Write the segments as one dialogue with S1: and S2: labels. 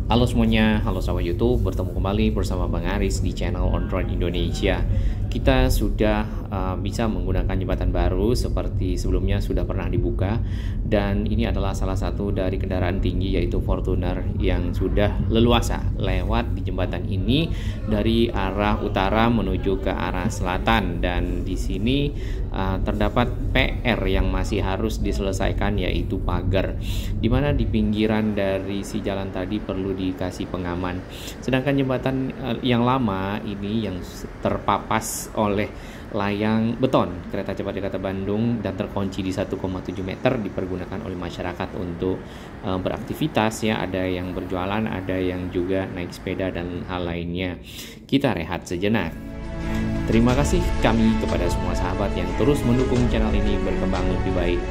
S1: Halo semuanya, halo sahabat YouTube, bertemu kembali bersama Bang Aris di channel On Road Indonesia. Kita sudah bisa menggunakan jembatan baru seperti sebelumnya sudah pernah dibuka, dan ini adalah salah satu dari kendaraan tinggi yaitu Fortuner yang sudah leluasa lewat di jembatan ini dari arah utara menuju ke arah selatan. Dan di sini terdapat PR yang masih harus diselesaikan, yaitu pagar, dimana di pinggiran dari si jalan tadi perlu dikasih pengaman. Sedangkan jembatan yang lama ini yang terpapas oleh layang beton kereta cepat Jakarta Bandung dan terkunci di 1,7 meter dipergunakan oleh masyarakat untuk beraktivitas ya. Ada yang berjualan, ada yang juga naik sepeda dan hal lainnya. Kita rehat sejenak. Terima kasih kami kepada semua sahabat yang terus mendukung channel ini berkembang lebih baik,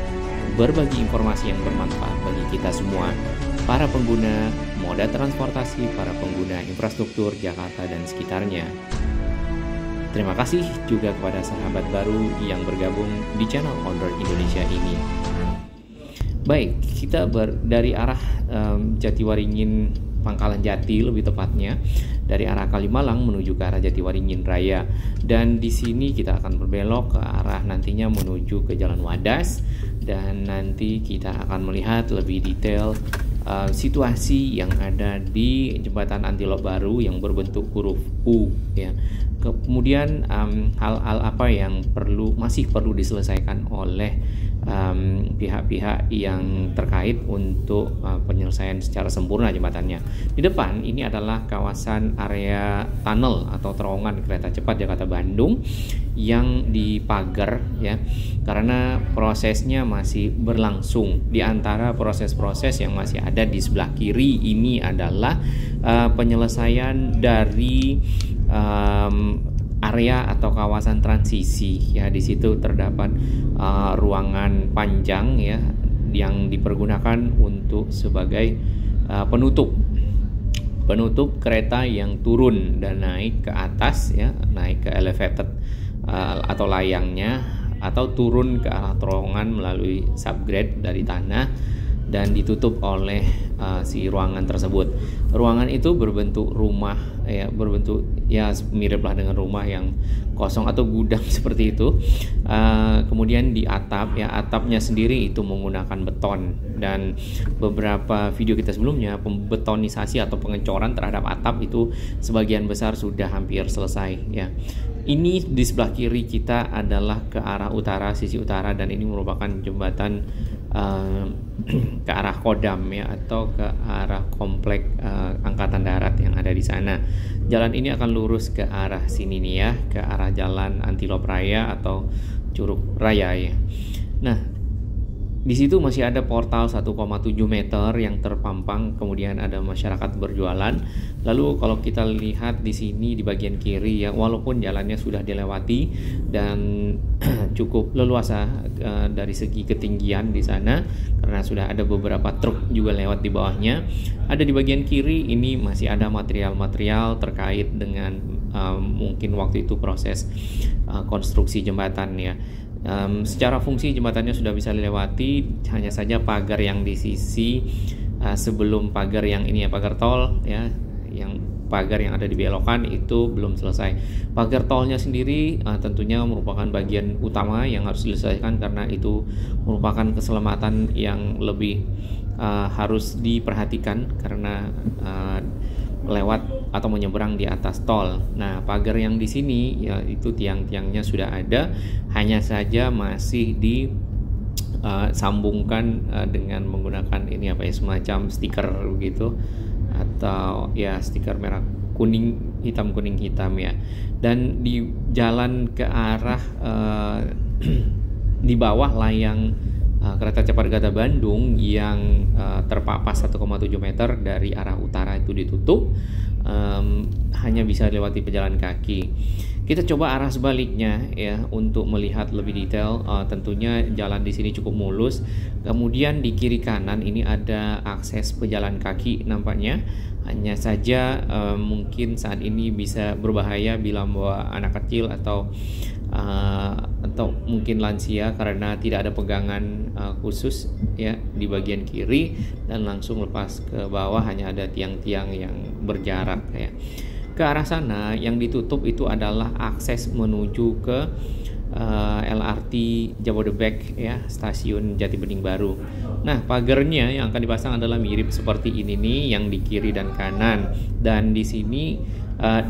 S1: berbagi informasi yang bermanfaat bagi kita semua, para pengguna moda transportasi, para pengguna infrastruktur Jakarta dan sekitarnya. Terima kasih juga kepada sahabat baru yang bergabung di channel On Road Indonesia ini. Baik, kita dari arah Jatiwaringin Pangkalan Jati lebih tepatnya, dari arah Kalimalang menuju ke arah Jatiwaringin Raya, dan di sini kita akan berbelok ke arah nantinya menuju ke Jalan Wadas, dan nanti kita akan melihat lebih detail situasi yang ada di jembatan Antilop baru yang berbentuk huruf U ya. Kemudian hal-hal apa yang masih perlu diselesaikan oleh pihak-pihak yang terkait untuk penyelesaian secara sempurna jembatannya. Di depan ini adalah kawasan area tunnel atau terowongan kereta cepat Jakarta Bandung yang dipagar ya, karena prosesnya masih berlangsung. Di antara proses-proses yang masih ada di sebelah kiri ini adalah penyelesaian dari area atau kawasan transisi ya. Di situ terdapat ruangan panjang ya yang dipergunakan untuk sebagai penutup kereta yang turun dan naik ke atas ya, naik ke elevated atau layangnya, atau turun ke arah terowongan melalui subgrade dari tanah dan ditutup oleh si ruangan tersebut. Ruangan itu berbentuk rumah ya, berbentuk ya miriplah dengan rumah yang kosong atau gudang seperti itu. Kemudian di atap ya, atapnya sendiri itu menggunakan beton, dan beberapa video kita sebelumnya pembetonisasi atau pengecoran terhadap atap itu sebagian besar sudah hampir selesai ya. Ini di sebelah kiri kita adalah ke arah utara, sisi utara, dan ini merupakan jembatan ke arah Kodam ya, atau ke arah komplek Angkatan Darat yang ada di sana. Jalan ini akan lurus ke arah sini nih ya, ke arah Jalan Antilop Raya atau Curug Raya ya. Nah, di situ masih ada portal 1,7 meter yang terpampang, kemudian ada masyarakat berjualan. Lalu kalau kita lihat di sini di bagian kiri ya, walaupun jalannya sudah dilewati dan cukup leluasa dari segi ketinggian di sana karena sudah ada beberapa truk juga lewat di bawahnya, ada di bagian kiri ini masih ada material-material terkait dengan mungkin waktu itu proses konstruksi jembatan ya. Secara fungsi jembatannya sudah bisa dilewati, hanya saja pagar yang di sisi sebelum pagar yang ini ya, pagar tol ya, yang pagar yang ada di belokan itu belum selesai. Pagar tolnya sendiri tentunya merupakan bagian utama yang harus diselesaikan karena itu merupakan keselamatan yang lebih harus diperhatikan karena lewat atau menyeberang di atas tol. Nah, pagar yang di sini ya itu tiang-tiangnya sudah ada, hanya saja masih disambungkan dengan menggunakan ini apa ya, semacam stiker begitu, atau ya stiker merah kuning hitam kuning hitam ya. Dan di jalan ke arah di bawah layang kereta cepat Jakarta Bandung yang terpapas 1,7 meter dari arah utara itu ditutup, hanya bisa dilewati pejalan kaki. Kita coba arah sebaliknya ya untuk melihat lebih detail. Tentunya jalan di sini cukup mulus. Kemudian di kiri kanan ini ada akses pejalan kaki nampaknya. Hanya saja mungkin saat ini bisa berbahaya bila membawa anak kecil atau atau mungkin lansia karena tidak ada pegangan khusus ya di bagian kiri, dan langsung lepas ke bawah hanya ada tiang-tiang yang berjarak ya. Ke arah sana yang ditutup itu adalah akses menuju ke LRT Jabodebek ya, stasiun Jatibening Baru. Nah, pagarnya yang akan dipasang adalah mirip seperti ini nih, yang di kiri dan kanan. Dan di sini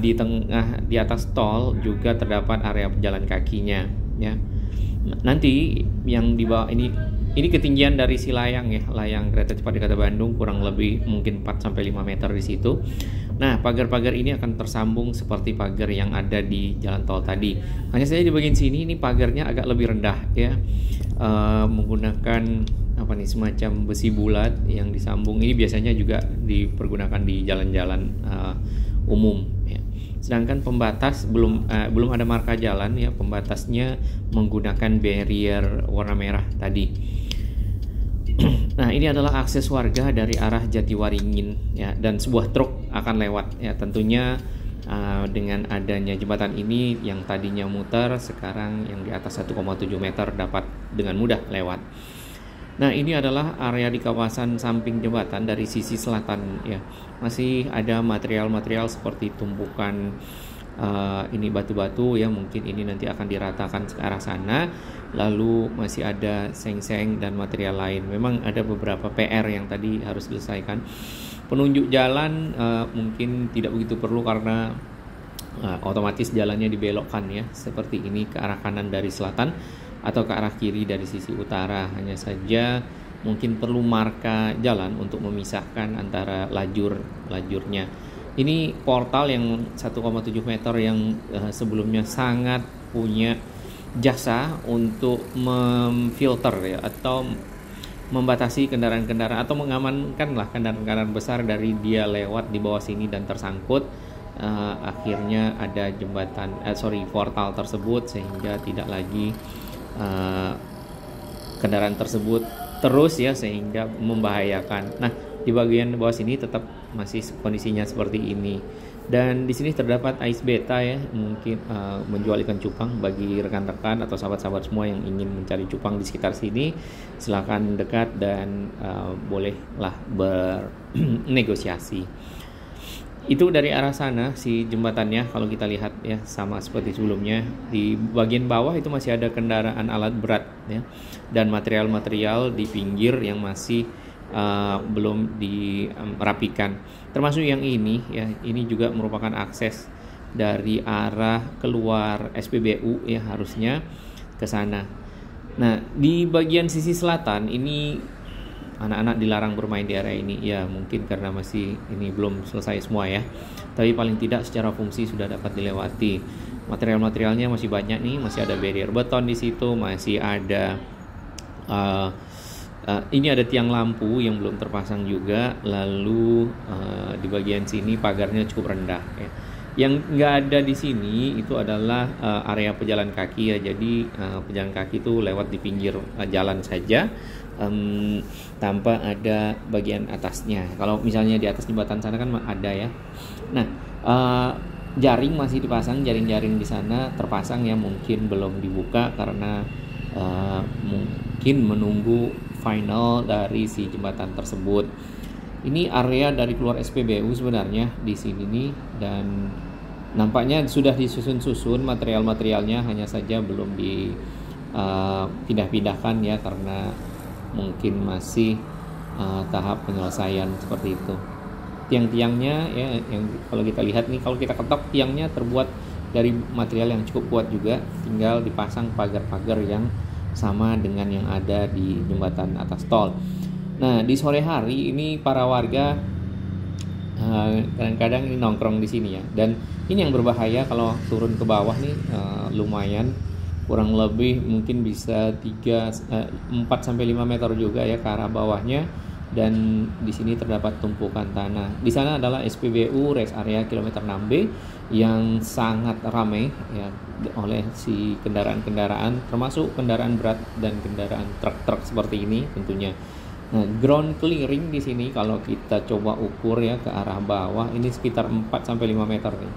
S1: di tengah, di atas tol juga terdapat area pejalan kakinya ya. Nanti yang di bawah ini ketinggian dari si layang ya, layang kereta cepat di Kota Bandung kurang lebih mungkin 4-5 meter di situ. Nah, pagar-pagar ini akan tersambung seperti pagar yang ada di jalan tol tadi. Hanya saja di bagian sini ini pagarnya agak lebih rendah ya, menggunakan apa nih, semacam besi bulat yang disambung. Ini biasanya juga dipergunakan di jalan-jalan umum ya. Sedangkan pembatas belum ada marka jalan ya, pembatasnya menggunakan barrier warna merah tadi. Nah, ini adalah akses warga dari arah Jatiwaringin ya, dan sebuah truk akan lewat ya. Tentunya dengan adanya jembatan ini yang tadinya muter, sekarang yang di atas 1,7 meter dapat dengan mudah lewat. Nah, ini adalah area di kawasan samping jembatan dari sisi selatan ya. Masih ada material-material seperti tumpukan ini batu-batu ya, mungkin ini nanti akan diratakan ke arah sana. Lalu masih ada seng-seng dan material lain. Memang ada beberapa PR yang tadi harus diselesaikan. Penunjuk jalan mungkin tidak begitu perlu karena otomatis jalannya dibelokkan ya, seperti ini ke arah kanan dari selatan atau ke arah kiri dari sisi utara. Hanya saja mungkin perlu marka jalan untuk memisahkan antara lajurnya. Ini portal yang 1,7 meter yang sebelumnya sangat punya jasa untuk memfilter ya, atau membatasi kendaraan-kendaraan atau mengamankan lah kendaraan-kendaraan besar dari dia lewat di bawah sini dan tersangkut. Akhirnya ada portal tersebut, sehingga tidak lagi kendaraan tersebut terus ya, sehingga membahayakan. Nah, di bagian bawah sini tetap masih kondisinya seperti ini. Dan di sini terdapat Ais Beta ya, mungkin menjual ikan cupang bagi rekan-rekan atau sahabat-sahabat semua yang ingin mencari cupang di sekitar sini. Silakan dekat dan bolehlah bernegosiasi. Itu dari arah sana si jembatannya, kalau kita lihat ya sama seperti sebelumnya. Di bagian bawah itu masih ada kendaraan alat berat ya, dan material-material di pinggir yang masih belum dirapikan. Termasuk yang ini ya, ini juga merupakan akses dari arah keluar SPBU ya, harusnya ke sana. Nah, di bagian sisi selatan ini anak-anak dilarang bermain di area ini ya, mungkin karena masih ini belum selesai semua ya, tapi paling tidak secara fungsi sudah dapat dilewati. Material-materialnya masih banyak nih, masih ada barrier beton di situ, masih ada ini ada tiang lampu yang belum terpasang juga. Lalu di bagian sini pagarnya cukup rendah ya. Yang nggak ada di sini itu adalah area pejalan kaki ya. Jadi pejalan kaki itu lewat di pinggir jalan saja, tanpa ada bagian atasnya. Kalau misalnya di atas jembatan sana kan ada ya. Nah, jaring masih dipasang, jaring-jaring di sana terpasang ya, mungkin belum dibuka karena mungkin menunggu final dari si jembatan tersebut. Ini area dari keluar SPBU sebenarnya di sini nih, dan nampaknya sudah disusun-susun material-materialnya, hanya saja belum dipindah-pindahkan ya, karena mungkin masih tahap penyelesaian seperti itu. Tiang-tiangnya ya, yang kalau kita lihat nih, kalau kita ketok tiangnya terbuat dari material yang cukup kuat juga, tinggal dipasang pagar-pagar yang sama dengan yang ada di jembatan atas tol. Nah, di sore hari ini para warga kadang-kadang ini nongkrong di sini ya, dan ini yang berbahaya kalau turun ke bawah nih, lumayan kurang lebih mungkin bisa 4-5 meter juga ya ke arah bawahnya. Dan di sini terdapat tumpukan tanah. Di sana adalah SPBU rest area kilometer 6B yang sangat ramai ya oleh si kendaraan-kendaraan, termasuk kendaraan berat dan kendaraan truk-truk seperti ini tentunya. Nah, ground clearing di sini kalau kita coba ukur ya ke arah bawah ini sekitar 4-5 meter nih.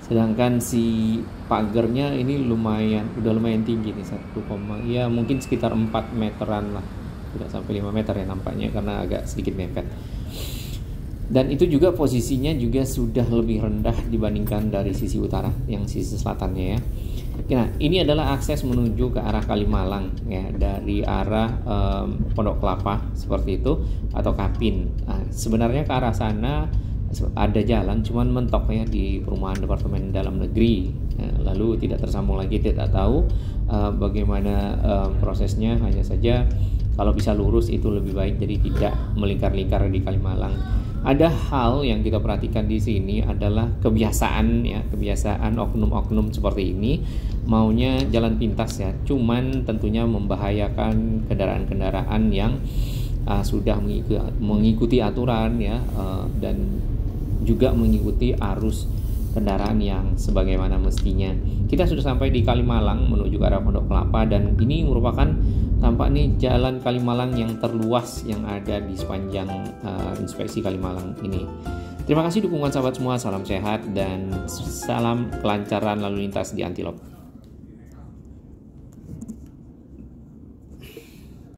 S2: Sedangkan si pagernya ini udah lumayan tinggi nih, ya mungkin sekitar 4 meteran lah, tidak sampai 5 meter ya nampaknya karena agak sedikit mepet. Dan itu juga posisinya juga sudah lebih rendah dibandingkan dari sisi utara, yang sisi selatannya ya. Nah, ini adalah akses menuju ke arah Kalimalang ya, dari arah Pondok Kelapa seperti itu atau Kapin. Nah, sebenarnya ke arah sana ada jalan, cuman mentok ya di perumahan Departemen Dalam Negeri, lalu tidak tersambung lagi, tidak tahu bagaimana prosesnya. Hanya saja kalau bisa lurus itu lebih baik, jadi tidak melingkar-lingkar di Kalimalang. Ada hal yang kita perhatikan di sini adalah kebiasaan ya, kebiasaan oknum-oknum seperti ini maunya jalan pintas ya, cuman tentunya membahayakan kendaraan-kendaraan yang sudah mengikuti aturan ya, dan juga mengikuti arus kendaraan yang sebagaimana mestinya. Kita sudah sampai di Kalimalang menuju ke arah Pondok Kelapa, dan ini merupakan tampak nih jalan Kalimalang yang terluas yang ada di sepanjang inspeksi Kalimalang ini. Terima kasih dukungan sahabat semua, salam sehat dan salam kelancaran lalu lintas di Antilop.